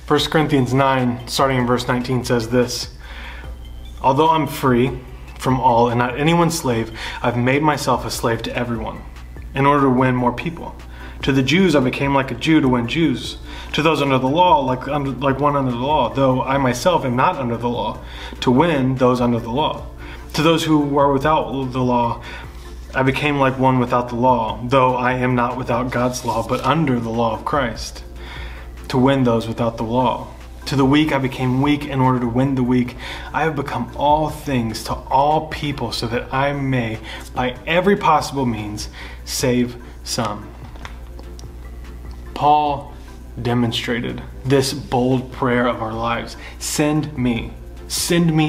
1 Corinthians 9, starting in verse 19, says this: "Although I'm free from all and not anyone's slave, I've made myself a slave to everyone, in order to win more people. To the Jews I became like a Jew to win Jews. To those under the law, like one under the law, though I myself am not under the law, to win those under the law. To those who were without the law, I became like one without the law, though I am not without God's law, but under the law of Christ, to win those without the law. To the weak I became weak in order to win the weak. I have become all things to all people so that I may, by every possible means, save some." Paul demonstrated this bold prayer of our lives. Send me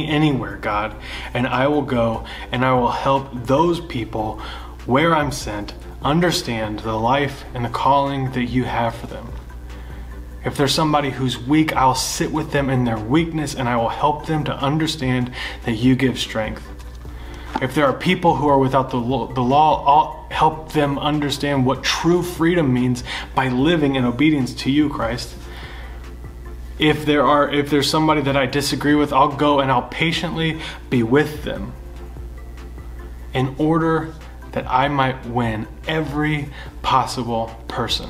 anywhere, God, and I will go and I will help those people where I'm sent understand the life and the calling that you have for them. If there's somebody who's weak, I'll sit with them in their weakness and I will help them to understand that you give strength. If there are people who are without the law, I'll help them understand what true freedom means by living in obedience to you, Christ. If there's somebody that I disagree with, I'll go and I'll patiently be with them in order that I might win every possible person.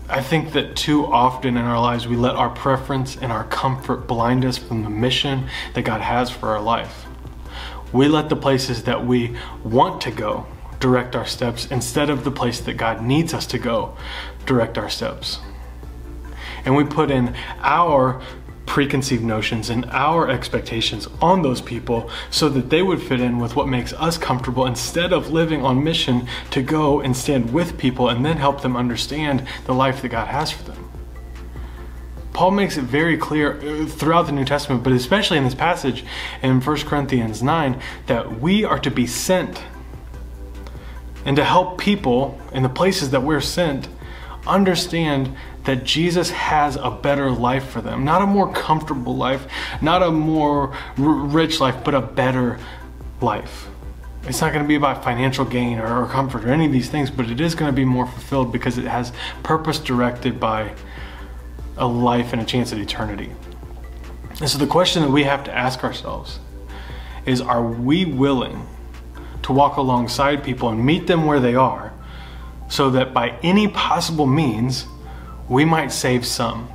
I think that too often in our lives we let our preference and our comfort blind us from the mission that God has for our life. We let the places that we want to go direct our steps instead of the place that God needs us to go direct our steps. And we put in our preconceived notions and our expectations on those people so that they would fit in with what makes us comfortable instead of living on mission to go and stand with people and then help them understand the life that God has for them. Paul makes it very clear throughout the New Testament, but especially in this passage in 1 Corinthians 9, that we are to be sent and to help people in the places that we're sent understand that Jesus has a better life for them. Not a more comfortable life, not a more rich life, but a better life. It's not going to be about financial gain or comfort or any of these things, but it is going to be more fulfilled because it has purpose directed by a life and a chance at eternity. And so the question that we have to ask ourselves is, are we willing to walk alongside people and meet them where they are so that by any possible means we might save some?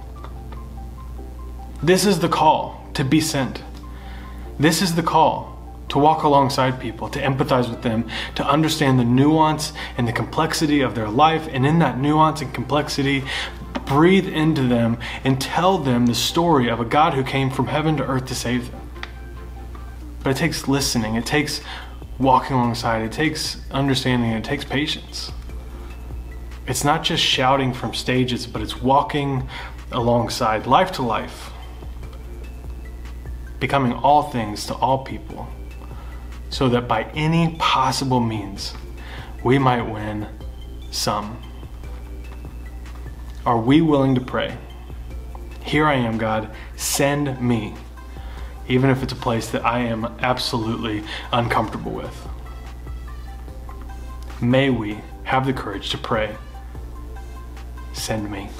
This is the call to be sent. This is the call to walk alongside people, to empathize with them, to understand the nuance and the complexity of their life, and in that nuance and complexity, breathe into them and tell them the story of a God who came from heaven to earth to save them. But it takes listening, it takes walking alongside, it takes understanding, it takes patience. It's not just shouting from stages, but it's walking alongside, life to life, becoming all things to all people, so that by any possible means, we might win some. Are we willing to pray, "Here I am, God, send me," even if it's a place that I am absolutely uncomfortable with? May we have the courage to pray, "Send me."